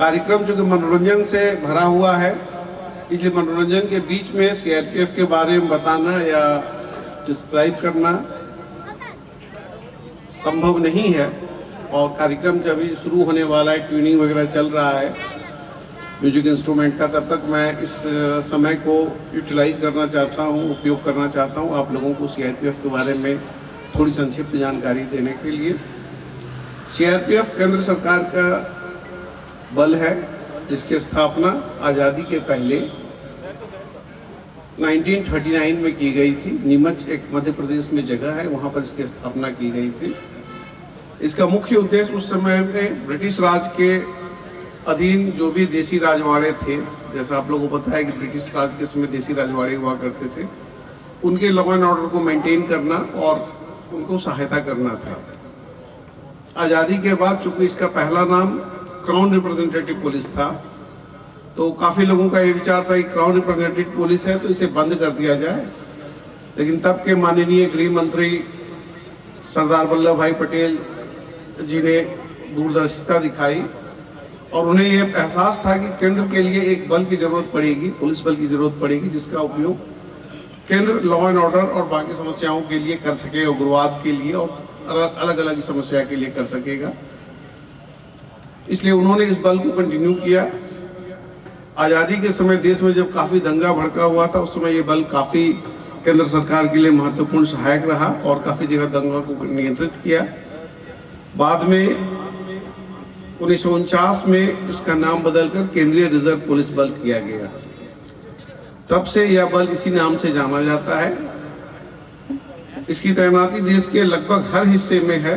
कार्यक्रम जो कि मनोरंजन से भरा हुआ है, इसलिए मनोरंजन के बीच में सीआरपीएफ के बारे में बताना या डिस्क्राइब करना संभव नहीं है। और कार्यक्रम जब भी शुरू होने वाला है, ट्यूनिंग वगैरह चल रहा है म्यूजिक इंस्ट्रूमेंट का, तब तक मैं इस समय को यूटिलाइज करना चाहता हूँ, उपयोग करना चाहता हूँ आप लोगों को सीआरपीएफ के बारे में थोड़ी संक्षिप्त जानकारी देने के लिए। सीआरपीएफ केंद्र सरकार का बल है जिसकी स्थापना आज़ादी के पहले 1939 में की गई थी। नीमच एक मध्य प्रदेश में जगह है, वहाँ पर इसकी स्थापना की गई थी। इसका मुख्य उद्देश्य उस समय में ब्रिटिश राज के अधीन जो भी देसी राजवाड़े थे, जैसा आप लोगों को पता है कि ब्रिटिश राज के समय देसी राजवाड़े हुआ करते थे, उनके लॉ एंड ऑर्डर को मेंटेन करना और उनको सहायता करना था। आज़ादी के बाद चूंकि इसका पहला नाम क्राउन रिप्रेजेंटेटिव पुलिस था, तो काफ़ी लोगों का ये विचार था कि क्राउन रिप्रेजेंटेटिव पुलिस है तो इसे बंद कर दिया जाए। लेकिन तब के माननीय गृह मंत्री सरदार वल्लभ भाई पटेल जी ने दूरदर्शिता दिखाई और उन्हें ये एहसास था कि केंद्र के लिए एक बल की जरूरत पड़ेगी, पुलिस बल की जरूरत पड़ेगी, जिसका उपयोग केंद्र लॉ एंड ऑर्डर और बाकी समस्याओं के लिए कर सके, उग्रवाद के लिए और अलग अलग समस्या के लिए कर सकेगा। इसलिए उन्होंने इस बल को कंटिन्यू किया। आज़ादी के समय देश में जब काफी दंगा भड़का हुआ था, उस समय ये बल काफी केंद्र सरकार के लिए महत्वपूर्ण सहायक रहा और काफी जगह दंगा को नियंत्रित किया। बाद में 1949 में इसका नाम बदलकर केंद्रीय रिजर्व पुलिस बल किया गया। तब से यह बल इसी नाम से जाना जाता है। इसकी तैनाती देश के लगभग हर हिस्से में है।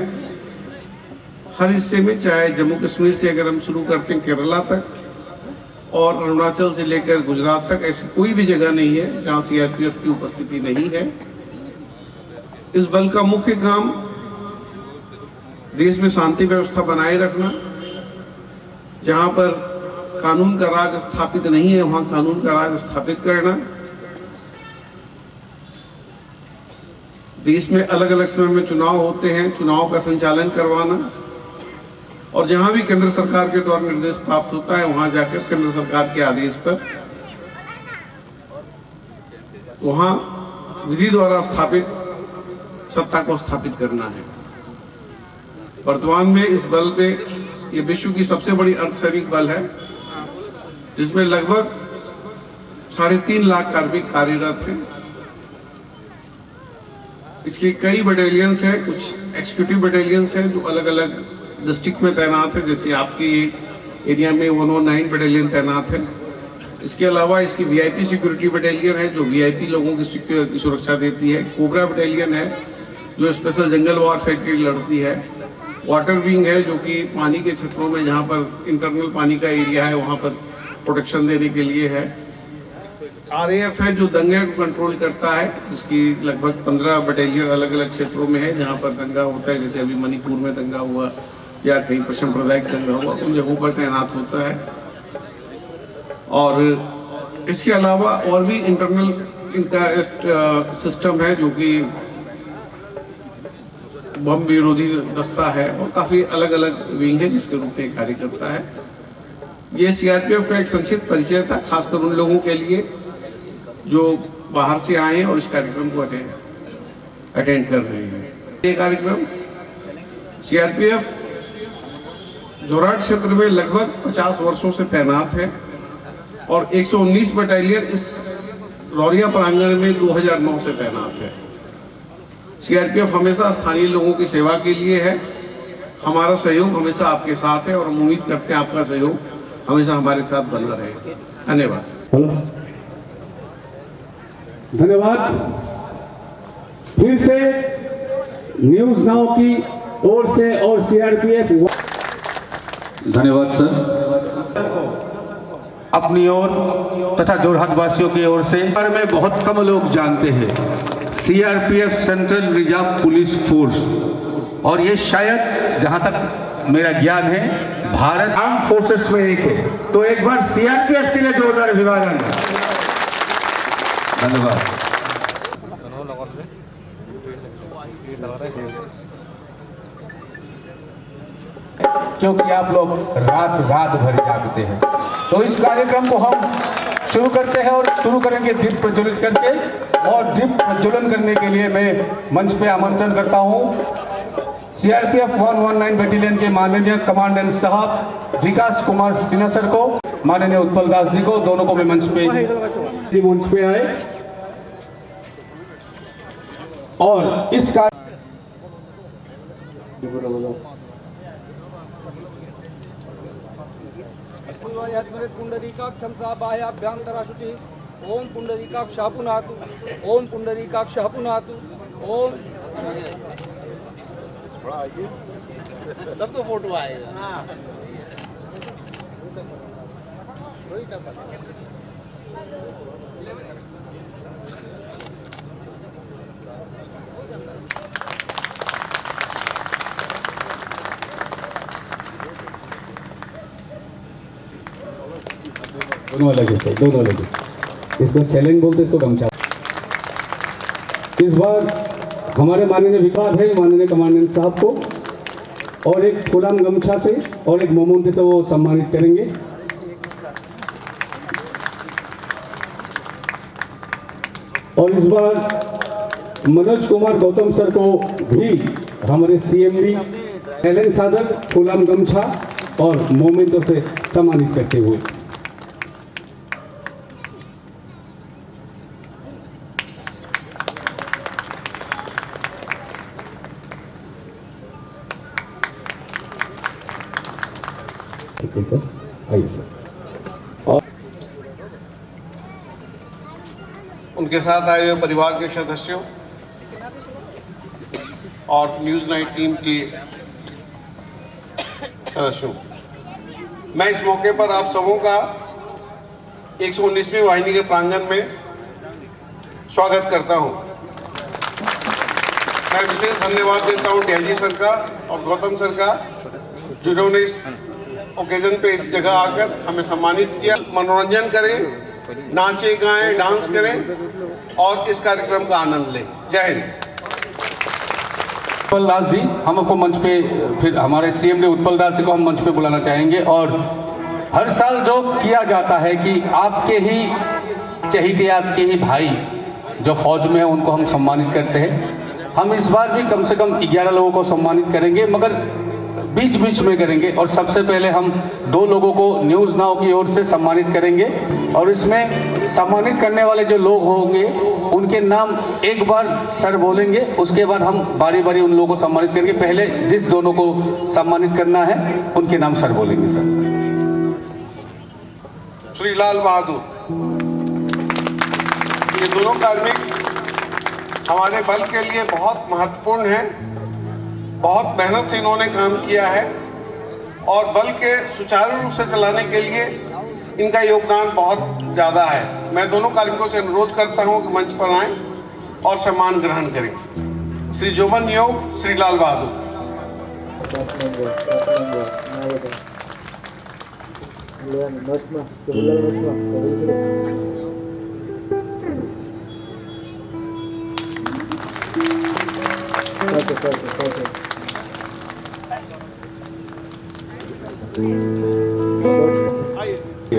हर हिस्से में, चाहे जम्मू कश्मीर से अगर हम शुरू करते हैं केरला तक और अरुणाचल से लेकर गुजरात तक, ऐसी कोई भी जगह नहीं है जहां सीआरपीएफ की उपस्थिति नहीं है। इस बल का मुख्य काम देश में शांति व्यवस्था बनाए रखना, जहां पर कानून का राज स्थापित नहीं है वहां कानून का राज स्थापित करना, देश में अलग अलग समय में चुनाव होते हैं, चुनाव का संचालन करवाना, और जहां भी केंद्र सरकार के द्वारा निर्देश प्राप्त होता है वहां जाकर केंद्र सरकार के आदेश पर वहां विधि द्वारा स्थापित सत्ता को स्थापित करना है। वर्तमान में इस बल में ये विश्व की सबसे बड़ी अर्धसैनिक बल है, जिसमें लगभग 3.5 लाख कार्मिक कार्यरत हैं। इसके कई बटालियंस हैं, कुछ एक्सिक्यूटिव बटालियंस हैं जो अलग अलग डिस्ट्रिक्ट में तैनात है, जैसे आपकी एरिया में 109 बटालियन तैनात है। इसके अलावा इसकी वीआईपी सिक्योरिटी बटालियन है जो वीआईपी लोगों की सुरक्षा देती है। कोबरा बटालियन है जो स्पेशल जंगल वॉरफेयर के लिए लड़ती है। वाटर विंग है जो कि पानी के क्षेत्रों में जहां पर इंटरनल पानी का एरिया है वहां पर प्रोटेक्शन देने के लिए है। आरएएफ है जो दंगे को कंट्रोल करता है, जिसकी लगभग 15 बटालियन अलग अलग क्षेत्रों में है जहां पर दंगा होता है, जैसे अभी मणिपुर में दंगा हुआ या कहीं पर सांप्रदायिक दंगा हुआ, उन जगहों पर तैनात होता है। और इसके अलावा और भी इंटरनल इनका सिस्टम है जो कि बम विरोधी दस्ता है और काफी अलग अलग विंग है जिसके रूप में कार्य करता है। ये सीआरपीएफ का एक संक्षिप्त परिचय था, खासकर उन लोगों के लिए जो बाहर से आए हैं और इस कार्यक्रम को अटेंड कर रहे हैं। ये कार्यक्रम सीआरपीएफ जोरहाट क्षेत्र में लगभग 50 वर्षों से तैनात है और 119 बटालियन इस रौरिया प्रांगण में 2009 से तैनात है। सीआरपीएफ हमेशा स्थानीय लोगों की सेवा के लिए है। हमारा सहयोग हमेशा आपके साथ है और हम उम्मीद करते हैं आपका सहयोग हमेशा हमारे साथ बना रहे। धन्यवाद। धन्यवाद। फिर से न्यूज नाउ की ओर से और सीआरपीएफ। धन्यवाद सर। अपनी ओर तथा जोरहाट वासियों की ओर से बारे में बहुत कम लोग जानते हैं CRPF central reserve police force, और ये शायद जहां तक मेरा ज्ञान है भारत आर्म फोर्सेस में एक है। तो एक बार सीआरपीएफ के लिए जोरदार अभिवादन। धन्यवाद। क्योंकि आप लोग रात रात भर जागते हैं। तो इस कार्यक्रम को हम शुरू करते हैं और शुरू करेंगे दीप प्रज्वलित करके। और दीप प्रज्वलन करने के लिए मैं मंच पे आमंत्रण करता हूं सीआरपीएफ 119 बटालियन के माननीय कमांडेंट साहब विकास कुमार सिन्हा सर को, माननीय उत्पल दास जी को, दोनों को मैं मंच पे आए और इस कार्य पुंडरीकाक्ष बाह्याभ्यंतराशुचि ओम पुंडरीकाक्ष पुनातु ओम पुंडरीकाक्ष पुनातु ओम। तब तो फोटो आएगा। दोनों अलग है सर, दोनों अलग है। इसको सैलेंग बोलते, इसको गमछा। इस बार हमारे माननीय विकास है माननीय कमांडेंट साहब को और एक फुलाम गमछा से और एक मोमोंती से वो सम्मानित करेंगे। और इस बार मनोज कुमार गौतम सर को भी हमारे सीएमडी एलन सादर फुलाम गमछा और मोमेंटो से सम्मानित करते हुए सर आइए सर। और उनके साथ आए हुए परिवार के सदस्यों और न्यूज़ 9 टीम के सदस्यों, मैं इस मौके पर आप सबों का 119वीं वाहिनी के प्रांगण में स्वागत करता हूं। मैं विशेष धन्यवाद देता हूं डीआईजी सर का और गौतम सर का, जिन्होंने इस ओकेजन पे इस जगह आकर हमें सम्मानित किया। मनोरंजन करें, नाचे गाएं, डांस करें और इस कार्यक्रम का आनंद लें। जय हिंद। उत्पल दास जी, हम आपको मंच पे, फिर हमारे सीएमडी उत्पल दास जी को हम मंच पे बुलाना चाहेंगे। और हर साल जो किया जाता है कि आपके ही चहेते, आपके ही भाई जो फौज में हैं उनको हम सम्मानित करते हैं। हम इस बार भी कम से कम 11 लोगों को सम्मानित करेंगे, मगर बीच बीच में करेंगे। और सबसे पहले हम 2 लोगों को न्यूज़ नाउ की ओर से सम्मानित करेंगे। और इसमें सम्मानित करने वाले जो लोग होंगे उनके नाम एक बार सर बोलेंगे, उसके बाद हम बारी बारी उन लोगों को सम्मानित करेंगे। पहले जिस दोनों को सम्मानित करना है उनके नाम सर बोलेंगे। सर श्री लाल बहादुर, ये दोनों कार्मिक हमारे बल के लिए बहुत महत्वपूर्ण हैं। बहुत मेहनत से इन्होंने काम किया है और बल के सुचारू रूप से चलाने के लिए इनका योगदान बहुत ज़्यादा है। मैं दोनों कार्मिकों से अनुरोध करता हूं कि मंच पर आएं और सम्मान ग्रहण करें। श्री जोबन योग, श्री लाल बहादुर।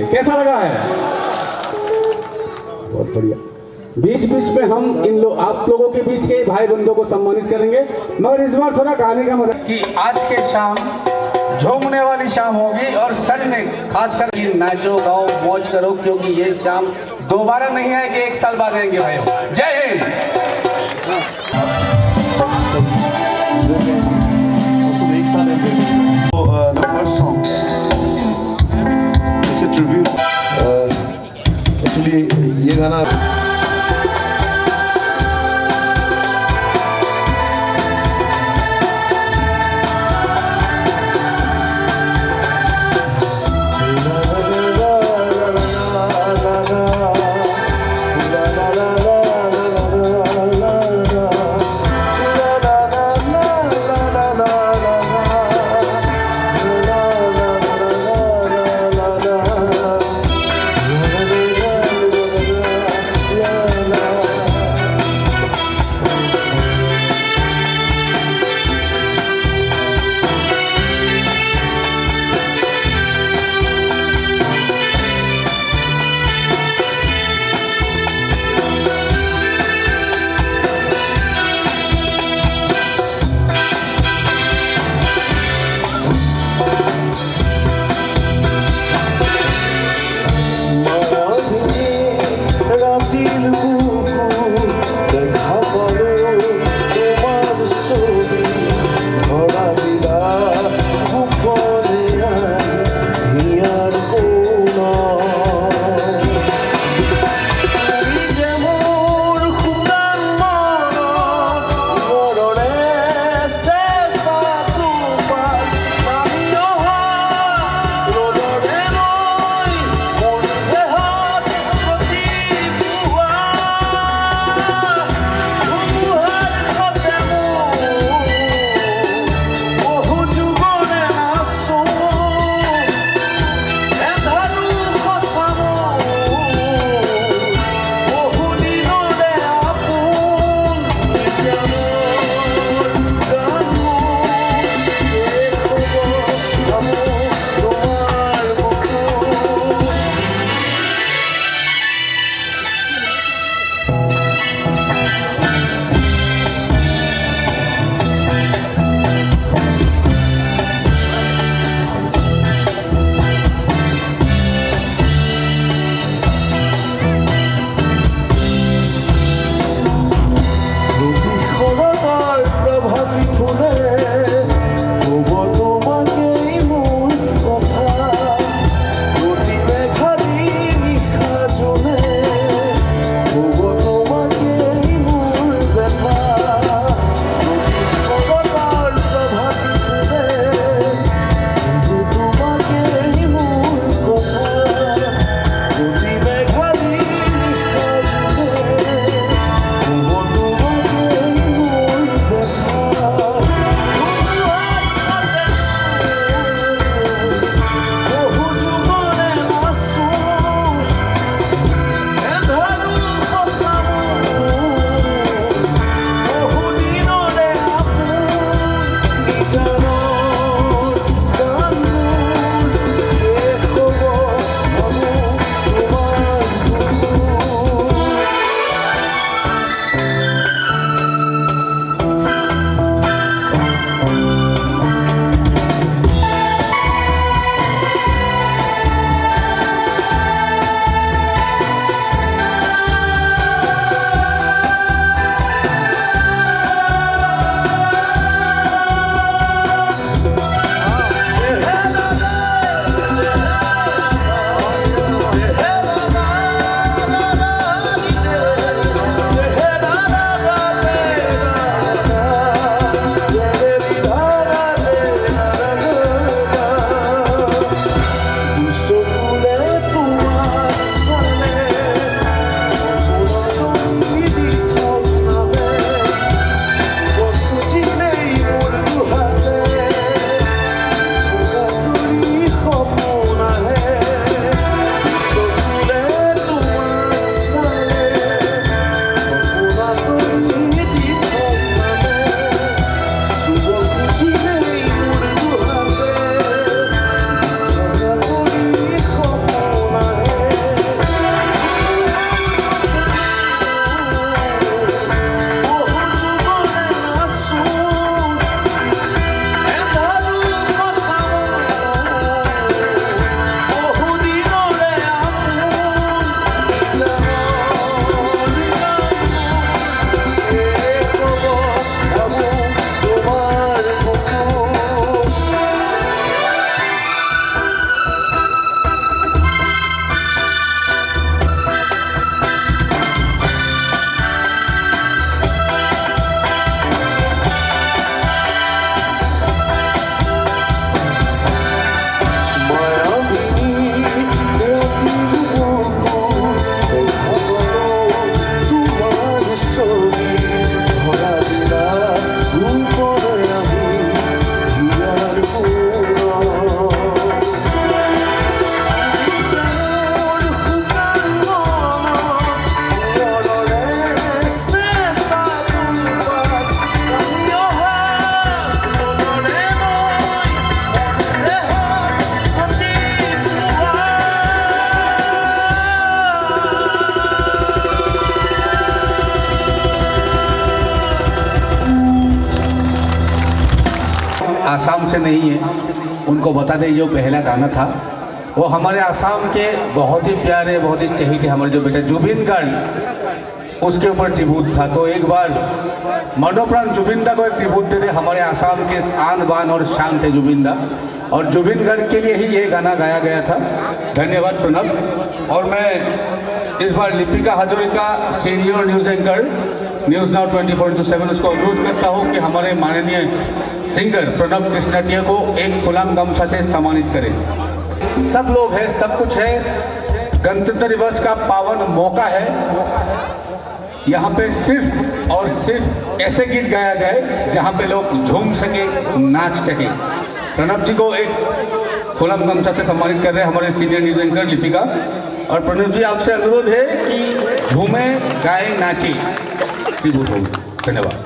कैसा लगा है? बहुत बढ़िया। बीच बीच में हम इन लोग, आप लोगों के बीच के भाई बंधुओं को सम्मानित करेंगे, मगर इस बार थोड़ा गाने का मतलब कि आज के शाम झूमने वाली शाम होगी। और सर ने खासकर कि नाचो गाओ मौज करो, क्योंकि ये शाम दोबारा नहीं आएगी, 1 साल बाद आएंगे भाइयों। जय Hind. The first song, it's a tribute. Actually, ये गाना आसाम से नहीं है, उनको बता दें जो पहला गाना था वो हमारे आसाम के बहुत ही प्यारे, बहुत ही चहेते हमारे जो बेटा जुबिन गार्ड, उसके ऊपर ट्रिब्यूट था। तो एक बार मनोप्राण जुबिन दा को एक ट्रिब्यूट दे दे। हमारे आसाम के आन बान और शान थे जुबिन दा, और जुबिन गार्ड के लिए ही ये गाना गाया गया था। धन्यवाद प्रणब। और मैं इस बार Lipika Hazarika senior news anchor news now 24/7 उसको अनुरोध करता हूँ कि हमारे माननीय सिंगर प्रणब कृष्णटिया को एक फुलाम गमछा से सम्मानित करें। सब लोग हैं, सब कुछ है, गणतंत्र दिवस का पावन मौका है, यहाँ पे सिर्फ और सिर्फ ऐसे गीत गाया जाए जहाँ पे लोग झूम सके, नाच सके। प्रणब जी को एक फुलाम गमछा से सम्मानित कर रहे हैं हमारे सीनियर न्यूज़ एंकर लिपिका। और प्रणब जी आपसे अनुरोध है कि झूमे, गाए, नाचे। धन्यवाद।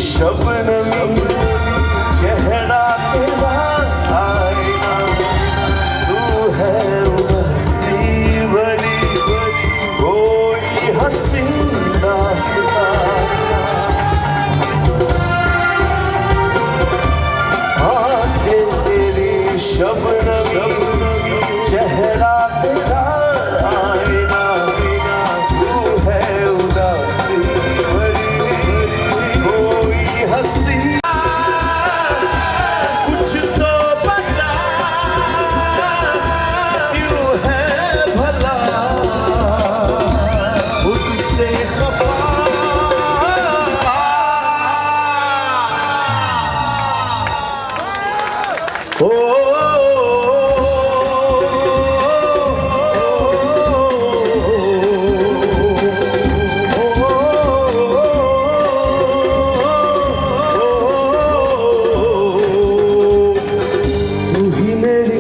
शबनम चेहरा तेरा आईना, तू है हंसी बड़ी कोई हंसी दास्तां, आंखें तेरी शबनम चेहरा तेरा आईना, तू है उदासी बड़ी कोई हंसी। कुछ तो बता क्यों है भला मुझसे खफा,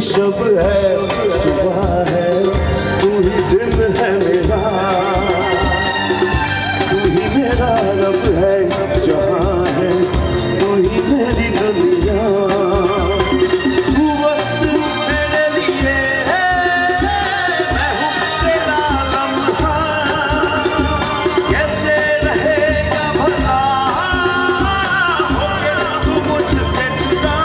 शब है सुबह है, तू ही दिन है मेरा, तू ही मेरा रब है, जहाँ है तू ही मेरी दुनिया। तू वक्त मेरे लिए है, मैं हूँ तेरा लम्हा, कैसे रहेगा भला होके तू मुझसे जुदा।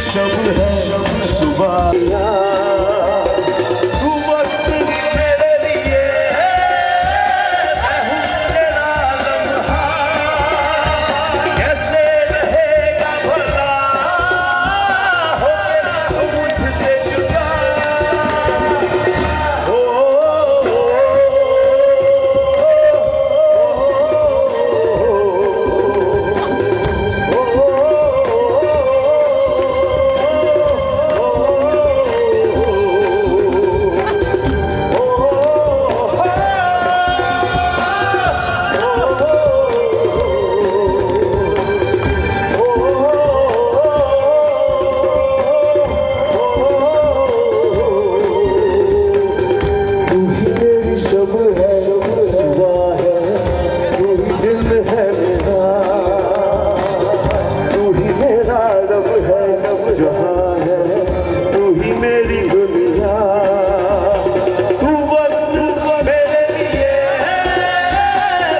शब है सुबह, तू वक्त मेरे लिए मैं हूँ तेरा लम्हा, कैसे रहेगा भला होके तू मुझसे जुदा। शब है सुबह है, तू ही दिल है मेरा, तू ही मेरा रब है, जहाँ है तू ही मेरी दुनिया। तू वक्त मेरे लिए है,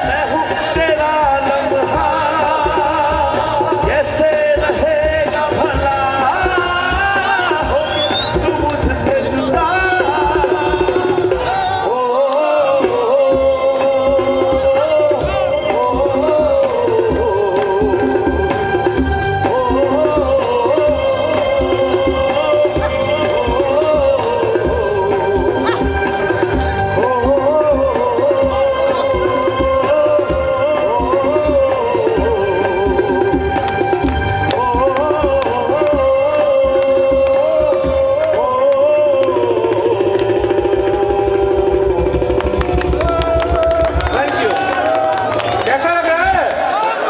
मैं हूँ तेरा लम्हा, कैसे रहेगा भला होके तू मुझसे जुदा।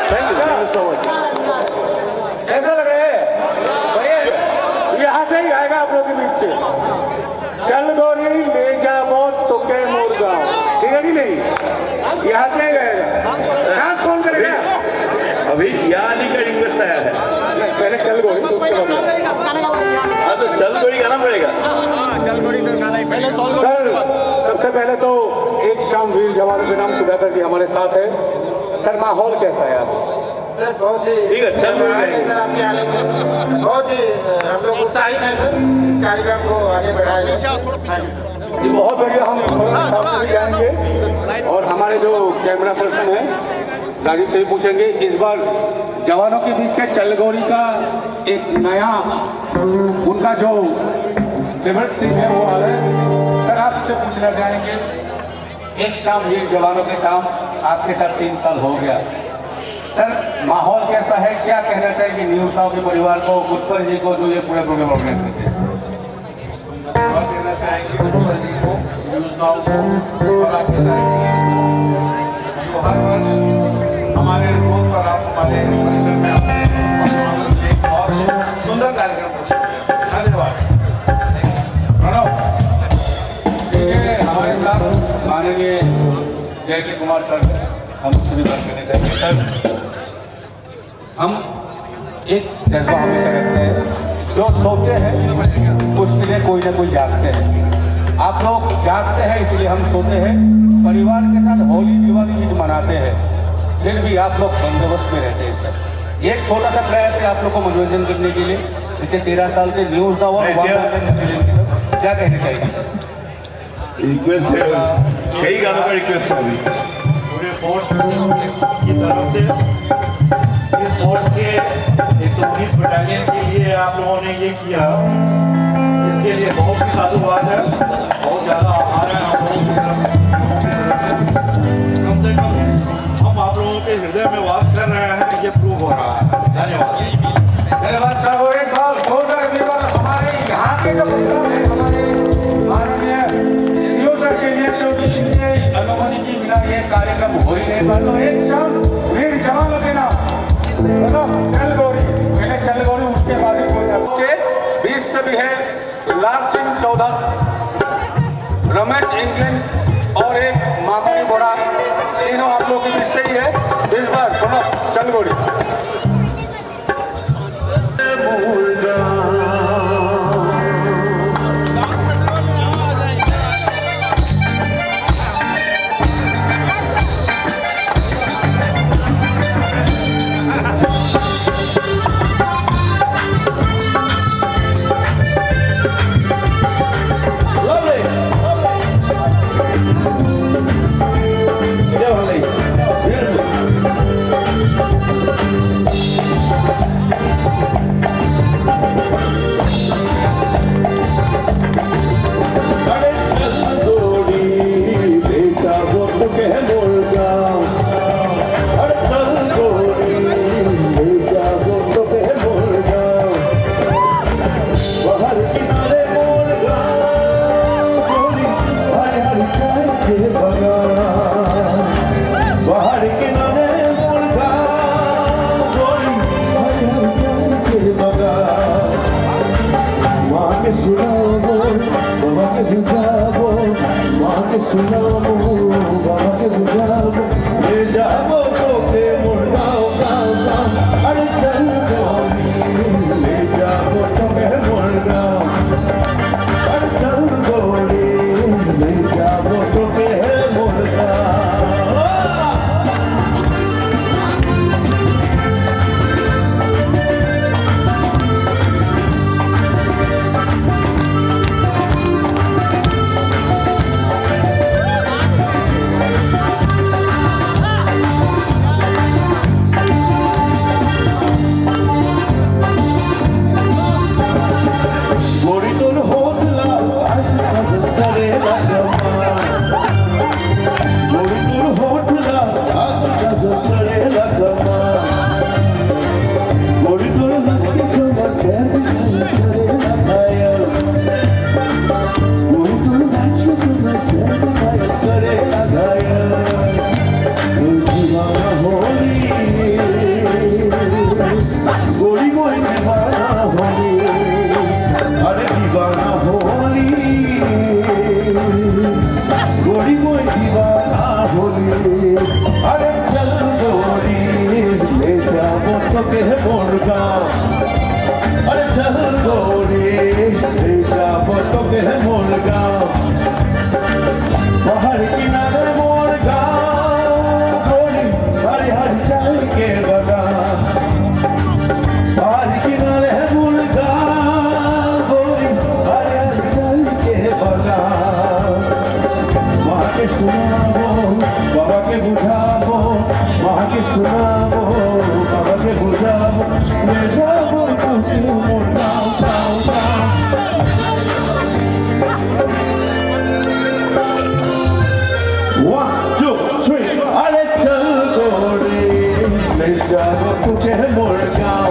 Thank you so much. अभी यहाँ अली का रिक्वेस्ट आया है। पहले चल गोली तो उसके बाद हाँ तो चल गोली गाना पड़ेगा। सर सबसे पहले तो एक शाम वीर जवानों के नाम सुधाकर जी हमारे साथ है। सर माहौल कैसा है आज? सर बहुत ही ठीक है, चल रहा है। सर आपके आने से बहुत ही हम लोग उत्साहित हैं सर इस कार्यक्रम को आगे बढ़ाए। ये बहुत बढ़िया। हम थोड़ा साथ में जाएंगे और हमारे जो कैमरा पर्सन है राजीव से भी पूछेंगे। इस बार जवानों के बीच से चलगोरी का एक नया उनका जो फेवरेट सीन है वो आ रहा है। सर आपसे पूछना चाहेंगे, एक शाम वीर जवानों के शाम आपके साथ 3 साल हो गया सर, माहौल कैसा है? क्या कहना चाहिए न्यूज़ नाउ के परिवार को, उत्पल जी को जो ये पूरे प्रोग्राम ऑर्गेनाइज करते हैं? और देना चाहेंगे उत्पल जी को, न्यूज़ नाउ को और आपके सारे टीम जो हर वर्ष हमारे रिपोर्ट पर आप हमारे परिसर में आते हैं और सुंदर कार्यक्रम करते हैं। धन्यवाद। हमारे साथ माननीय जयंत कुमार सर हम उससे भी बात करने चाहेंगे। सर हम एक जज्बा हमेशा रखते हैं, जो सोते हैं उसके लिए कोई ना कोई जागते हैं। आप लोग जागते हैं इसलिए हम सोते हैं, परिवार के साथ होली दिवाली ईद मनाते हैं, फिर भी आप लोग बंदोबस्त में रहते हैं। सर एक छोटा सा प्रयास है आप लोग को मनोरंजन करने के लिए। पिछले 13 साल से न्यूज़ नाउ और क्या कहना चाहिए? रिक्वेस्ट है, कई गानों का रिक्वेस्ट है अभी पूरे फोर्स की तरफ से। इस फोर्स के 119 बटालियन के लिए आप लोगों ने ये किया, इसके लिए बहुत ही साधुवाद है, बहुत ज़्यादा आभार है आप लोगों की तरफ से। कम से कम हम आप लोगों के हृदय में वास कर रहे हैं, ये प्रूव हो रहा है। धन्यवाद सर। और एक बार जोरदार विवाद हमारे यहाँ के जो प्रोग्राम है, हमारे माननीय सीओ सर के लिए जो इनके अनुमति की बिना ये कार्यक्रम हो ही नहीं पाता। एक शाम वीर जवानों के नाम चलगोरी, पहले चलगोरी उसके बाद ही कोई के 20 से भी है लाल सिंह चौधर, रमेश इंग्लैंड और एक मामूली बोरा, तीनों आप लोग के बीच से ही है। इस बार सुनो चलगोरी। Lovely. गाँव अरे चल गोरी ले जाबो तो के मोर गाँव पहाड़ किनारे मोर गाँव गोरी हरी हरी चाय के बगान पहाड़ किनारे मोर गाँव गोरी हरी हरी चाय के बगान वहाँ के सुनाबो बाबा के बुझाबो वहाँ के सुनाबो बाबा के बुझाबो ले जाबो तो के मोर गाँव गाँव गाँव One, two, three, अरे चल गोरी ले जाबो तो के मोर गाँव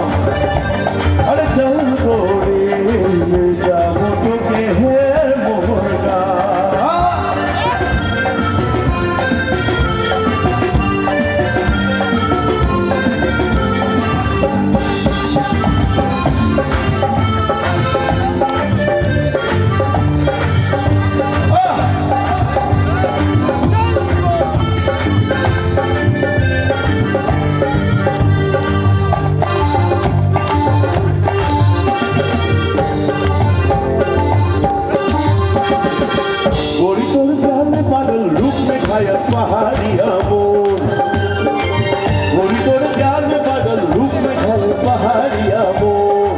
अरे चल गोरी ले जाबो तो के मोर गाँव गोरी तोर प्यार में पागल रूप में घायल पहाड़िया मोर गोरी तोर प्यार में पागल रूप में घायल पहाड़िया मोर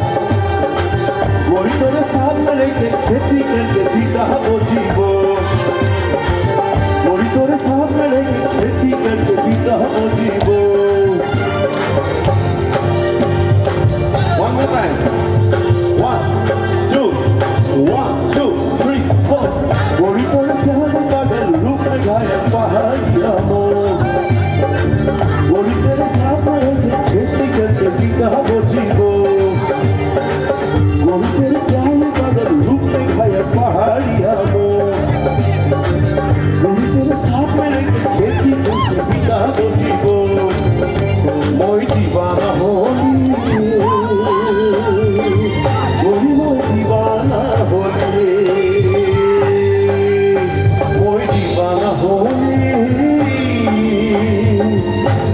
गोरी तोरे साथ में लेके खेती करके पीता वो जीवो गोरी तोरे साथ में लेके खेती करके पीता वो जीवो One more time. 1, 2, 3, 4. गोरी तोरे प्यार में पागल रूप में घायल पहाड़िया मोर गोरी तेरे साथ में रहेंगे खेती करके पीता वो जीवो गोरी तेरे प्यार में पागल रूप में घायल पहाड़िया मोर गोरी तेरे साथ में रहेंगे खेती करके पीता वो जीवो मोई दीवाना होली गोरी मोई दीवाना होली मोई दीवाना होली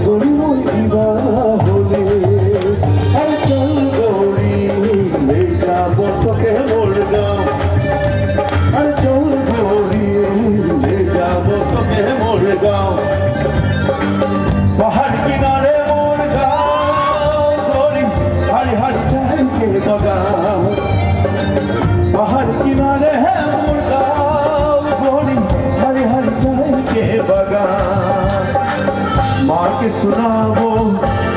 गोरी मोई दीवाना होली अरे चल गोरी ले जाबो तो के मोर गाँव अरे चल गोरी ले जाबो तो के मोर गाँव पहाड़ किनारे मोर गाँव गोरी हरी हरी चाय के बगान पहाड़ किनारे है मोर गाँव गोरी हरी हरी चाय के बगान माँ के सुनाबो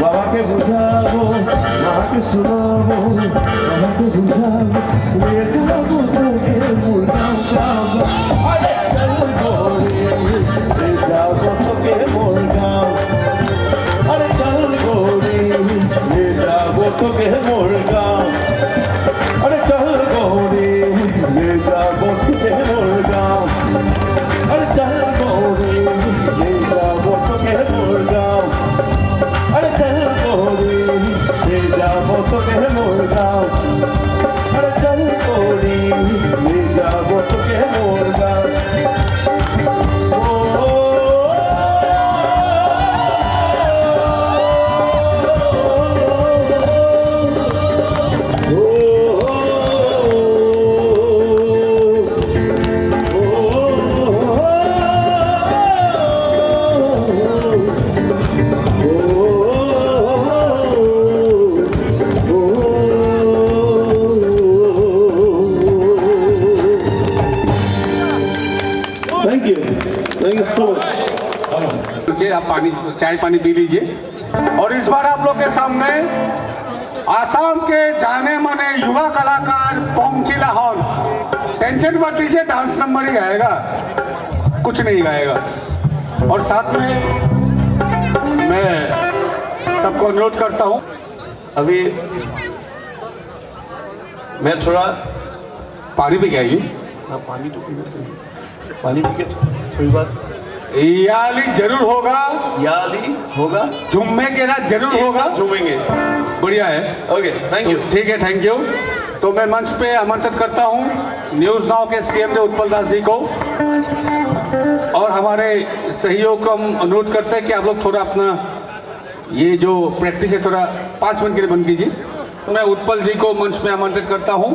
बाबा के बुझाबो माँ के सुनाबो बाबा के बुझाबो ले जाबो तो के मोर गाँव गाँव अरे चल गोरी ले जाबो तो के मोर गाँव अरे चल गोरी ले जाबो तो के मोर गाँव अरे चल गोरी ले जाबो तो के मोर गाँव अरे चल गोरी ले जाबो तो के मोर गाँव अरे चल गोरी ले जाबो तो के मोर गाँव अरे चल गोरी ले जाबो तो के मोर गाँव Thank you so much. आप पानी चाय पानी पी लीजिए। और इस बार आप लोग के सामने आसाम के जाने माने युवा कलाकार पोंकी लाहौल, टेंशन मत लीजिए, डांस नंबर ही गाएगा, कुछ नहीं गाएगा। और साथ में मैं सबको अनुरोध करता हूँ, अभी मैं थोड़ा पानी भी गाइए। पानी तो पीना चाहिए, पानी पी के थोड़ी बात याली जरूर होगा, याली होगा, झूमे के रात जरूर होगा, झूमेंगे। बढ़िया है। Okay, thank you. ठीक है, थैंक यू। तो मैं मंच पे आमंत्रित करता हूँ न्यूज़ नाउ के सीएम उत्पल दास जी को, और हमारे सहयोग को हम अनुरोध करते हैं कि आप लोग थोड़ा अपना ये जो प्रैक्टिस है थोड़ा 5 मिनट के लिए बंद कीजिए। तो मैं उत्पल जी को मंच में आमंत्रित करता हूँ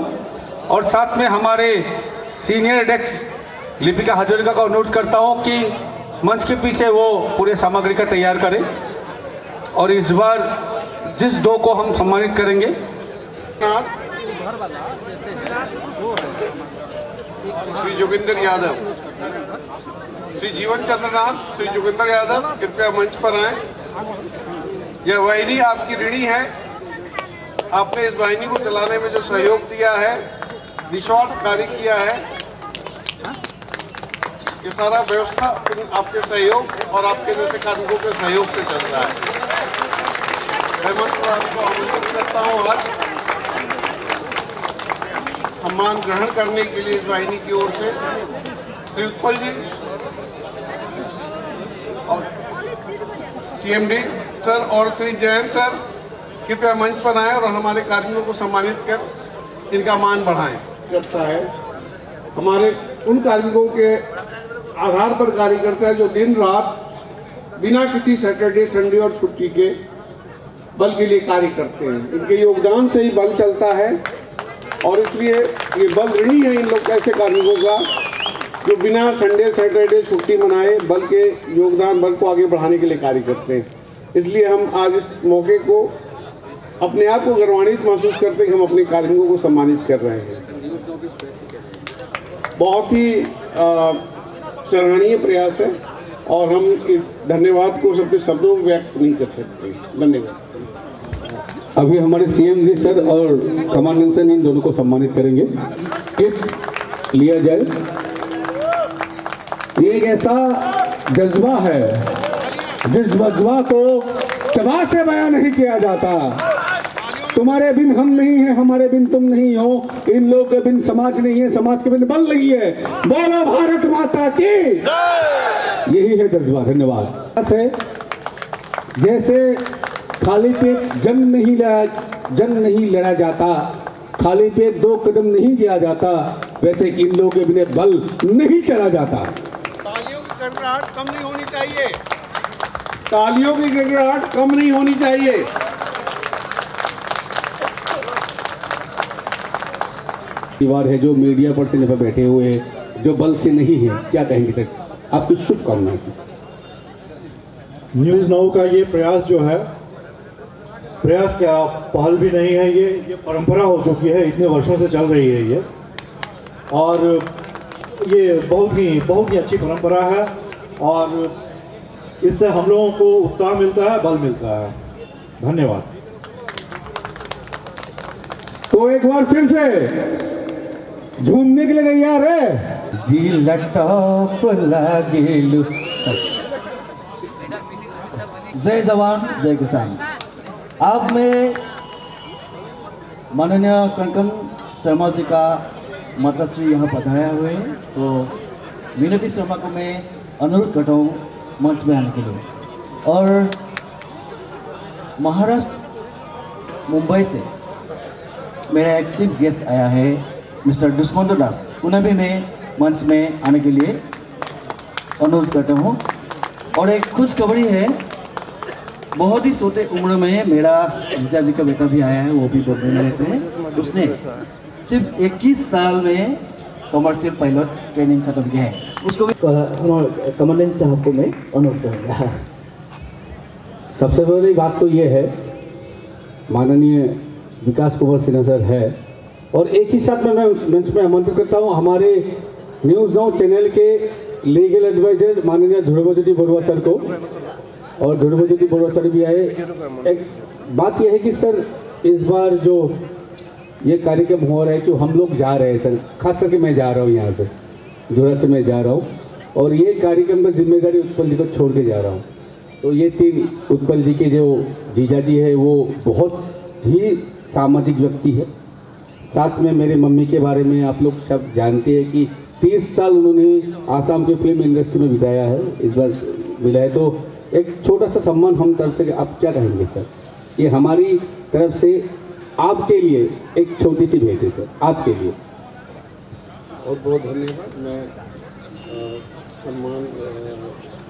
और साथ में हमारे सीनियर एडेक्स लिपिका हजरिका को अनुरोध करता हूँ कि मंच के पीछे वो पूरे सामग्री का तैयार करें। और इस बार जिस 2 को हम सम्मानित करेंगे, श्री जोगिंदर यादव, श्री जीवन चंद्र नाथ, श्री जोगिंदर यादव कृपया मंच पर आए। यह वाहिनी आपकी ऋणी है। आपने इस वाहिनी को चलाने में जो सहयोग दिया है, निस्वार्थ कार्य किया है, ये सारा व्यवस्था आपके सहयोग और आपके जैसे कार्मिकों के सहयोग से चलता है। मैं मंच पर आपको आमंत्रित करता हूँ आज सम्मान ग्रहण करने के लिए इस वाहिनी की ओर से श्री उत्पल जी और सीएमडी सर और श्री जयंत सर कृपया मंच पर आए और हमारे कार्मिकों को सम्मानित कर इनका मान बढ़ाएं। करता है हमारे उन कार्मिकों के आधार पर कार्य करता है जो दिन रात बिना किसी सैटरडे संडे और छुट्टी के बल के लिए कार्य करते हैं। इनके योगदान से ही बल चलता है और इसलिए ये बल ऋणी है इन लोग ऐसे कार्मिकों का जो बिना संडे सैटरडे छुट्टी मनाए बल के योगदान बल को आगे बढ़ाने के लिए कार्य करते हैं। इसलिए हम आज इस मौके को अपने आप को गौरवान्वित महसूस करते हैं कि हम अपने कार्मिकों को सम्मानित कर रहे हैं। बहुत ही सराहनीय प्रयास है और हम इस धन्यवाद को सबके शब्दों में व्यक्त नहीं कर सकते। धन्यवाद। अभी हमारे सीएम जी सर और कमांडेंट सर इन दोनों को सम्मानित करेंगे। गिफ्ट लिया जाए। ये एक ऐसा जज्बा है जिस जज्बा को चबा से बयां नहीं किया जाता। तुम्हारे बिन हम नहीं है, हमारे बिन तुम नहीं हो, इन लोगों के बिन समाज नहीं है, समाज के बिन बल नहीं है। बोलो भारत माता की, यही है जज्बा। धन्यवाद। जैसे खाली पेट जंग नहीं लड़ा जाता, खाली पेट 2 कदम नहीं दिया जाता, वैसे इन लोगों के बिना बल नहीं चला जाता। तालियों की गड़गड़ाहट कम नहीं होनी चाहिए। तालियों की गड़गड़ाहट कम नहीं होनी चाहिए। परिवार है जो मीडिया पर्सन यहाँ पर बैठे हुए हैं, जो बल से नहीं है, क्या कहेंगे सर? आपकी शुभकामनाएं। न्यूज़ नाउ का ये प्रयास जो है, प्रयास क्या पहल भी नहीं है, ये परंपरा हो चुकी है, इतने वर्षों से चल रही है ये। और ये बहुत ही अच्छी परंपरा है और इससे हम लोगों को उत्साह मिलता है, बल मिलता है। धन्यवाद। तो एक बार फिर से झूमने के लिए तैयार है? जी लटॉप लागेलु। जय जवान जय किसान। अब मैं माननीय कंकन शर्मा जी का माताश्री यहाँ पधारे हुए हैं, तो मीनती शर्मा को मैं अनुरोध करता हूँ मंच में आने के लिए। और महाराष्ट्र मुंबई से मेरा एक चीफ गेस्ट आया है मिस्टर दुष्मंत दास, उन्हें भी मैं मंच में आने के लिए अनुरोध करता हूँ। और एक खुशखबरी है, बहुत ही छोटे उम्र में मेरा जीजा जी का बेटा भी आया है, वो भी बोलने में रहते हैं। उसने सिर्फ 21 साल में कमर्शियल पायलट ट्रेनिंग खत्म किया है। उसको भी कमांडेंट साहब को मैं अनुरोध करूँगा। सबसे पहली बात तो ये है, माननीय विकास कुमार सिन्हा सर है और एक ही साथ में मैं मंच में आमंत्रित करता हूँ हमारे न्यूज़ नाउ चैनल के लीगल एडवाइजर माननीय ध्रुवज्योति बरुआ सर को। और ध्रुवज्योति बरुआ सर भी आए। एक बात यह है कि सर इस बार जो ये कार्यक्रम हो रहा है, जो हम लोग जा रहे हैं सर, खास करके मैं जा रहा हूँ यहाँ से, जोरा से मैं जा रहा हूँ और ये कार्यक्रम की जिम्मेदारी उत्पल जी को छोड़ के जा रहा हूँ। तो ये 3 उत्पल जी के जो जीजा जी है वो बहुत ही सामाजिक व्यक्ति है। साथ में मेरे मम्मी के बारे में आप लोग सब जानते हैं कि 30 साल उन्होंने आसाम की फिल्म इंडस्ट्री में बिताया है, इस बार मिला है। तो एक छोटा सा सम्मान हम तरफ से, आप क्या कहेंगे सर? ये हमारी तरफ से आपके लिए एक छोटी सी भेंट है सर, आपके लिए। बहुत बहुत धन्यवाद। मैं सम्मान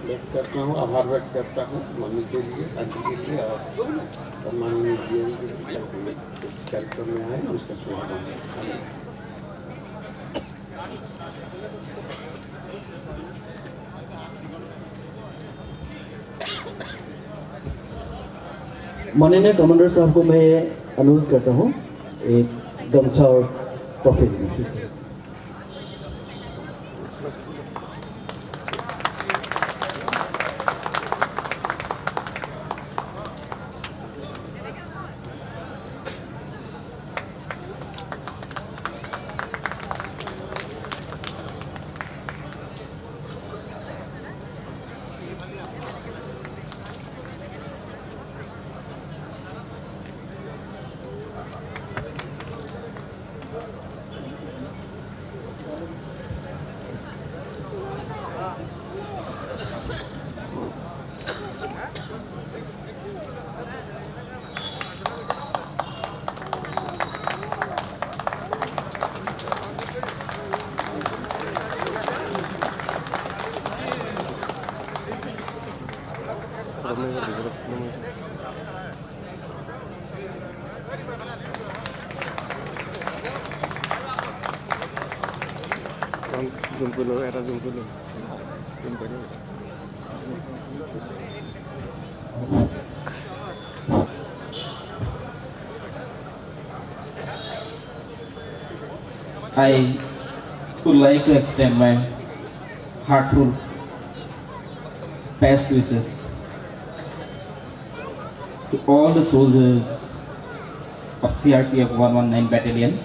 व्यक्त करता हूँ, आभार व्यक्त करता हूँ मम्मी के लिए, आंटी के लिए और माननीय जीएम के लिए इस कार्यक्रम में आए, उसका स्वागत। माननीय कमांडर साहब को मैं अनुरोध करता हूँ एक गमछा और ट्रॉफी देने के लिए। I would like to extend my heartfelt best wishes to all the soldiers of CRPF 119 Battalion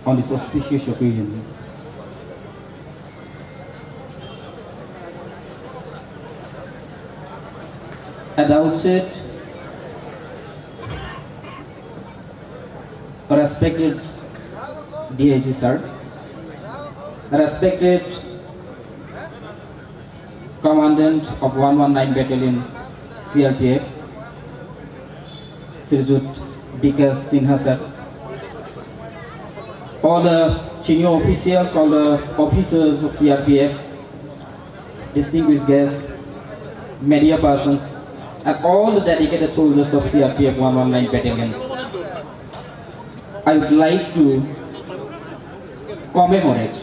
on this auspicious occasion. At the outset, respected DIG sir, respected Commandant of 119 Battalion CRPF, Sirjut Bikas Sinha sir, all the senior officials, all the officers of CRPF, distinguished guests, media persons, and all the dedicated soldiers of CRPF 119 Battalion. I would like to commemorate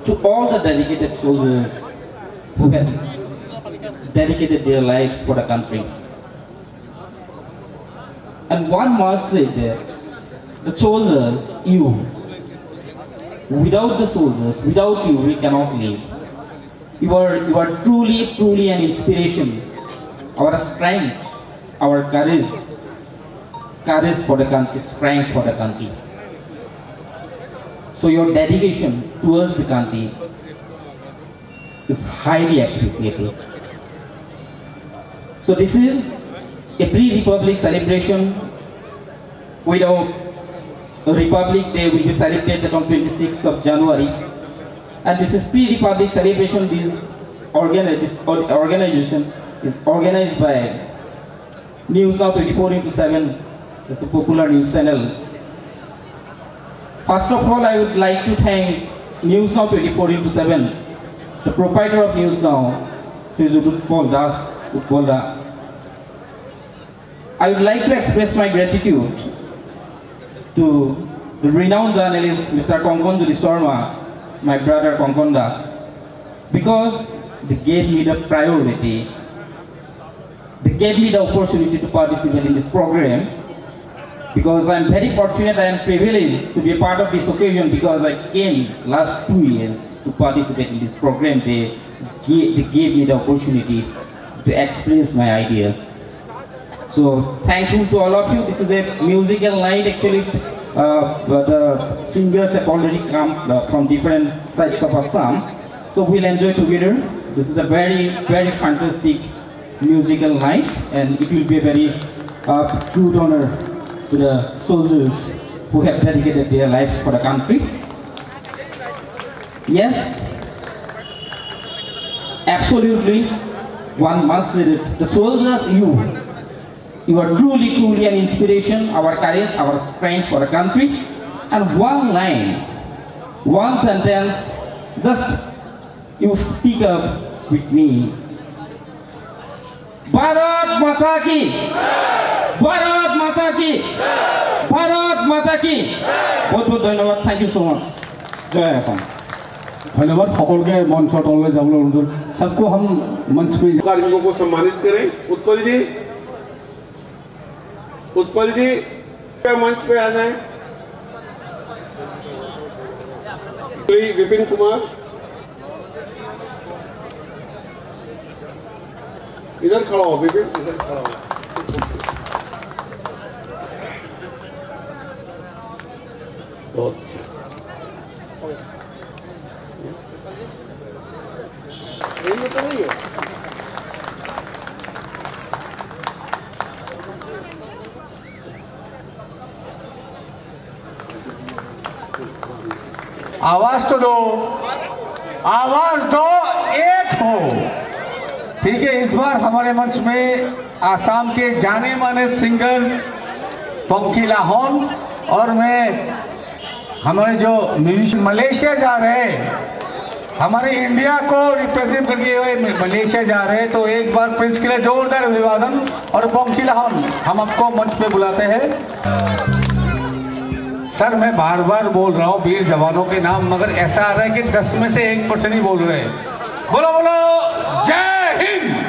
to all the dedicated soldiers who have dedicated their lives for the country. And one must say that the soldiers, you, without the soldiers, without you, we cannot live. You are truly an inspiration, our strength, our courage for the country, strength for the country. So your dedication towards the country is highly appreciated. So this is a pre-Republic celebration. We know Republic Day will be celebrated on 26th of January. And this is pre-Republic celebration. This organization is organized by News Now 24/7. It's a popular news channel. First of all, I would like to thank News Now 24/7, the proprietor of News Now, Sirjut Utpal Das Utpalda. I would like to express my gratitude to the renowned journalist Mr. Konkon Jyoti Sharma, my brother Konkonda, because they gave me the priority. They gave me the opportunity to participate in this program. Because I am very fortunate, I am privileged to be a part of this occasion because I came last 2 years to participate in this program. They gave me the opportunity to express my ideas. So thankful to all of you. This is a musical night actually. The singers have already come from different sides of Assam. So we'll enjoy together. This is a very fantastic musical night and it will be a very good honor to the soldiers who have dedicated their lives for the country. Yes, absolutely, one must say that the soldiers, you are truly an inspiration, our courage, our strength for the country. And one line, one sentence just you speak up with me. Bharat माता की, भारत माता की, भारत माता की। बहुत बहुत धन्यवाद, thank you so much. जय असम। धन्यवाद সকল के मंच तले जाबले अनुरोध सबको हम मंच पे कार्मिकों को सम्मानित करें। उत्पल जी क्या मंच पे आ जाए। श्री विपिन कुमार इधर खड़ा हो, विपिन इधर खड़ा हो। बहुत अच्छा। ट्रेन में तो नहीं है। आवाज तो दो, आवाज दो, एक हो। ठीक है, इस बार हमारे मंच में आसाम के जाने माने सिंगर पंकी लाहौन और मैं हमारे जो म्यूजिशियन मलेशिया जा रहे हैं, हमारे इंडिया को रिप्रेजेंट करके हुए मलेशिया जा रहे हैं, तो एक बार प्रिंस के लिए जोरदार अभिवादन और पंकी लाहौन हम आपको मंच पे बुलाते हैं। सर मैं बार बार बोल रहा हूँ वीर जवानों के नाम, मगर ऐसा आ रहा है कि 10 में से 1% ही बोल रहे हैं। बोलो बोलो जय हिंद।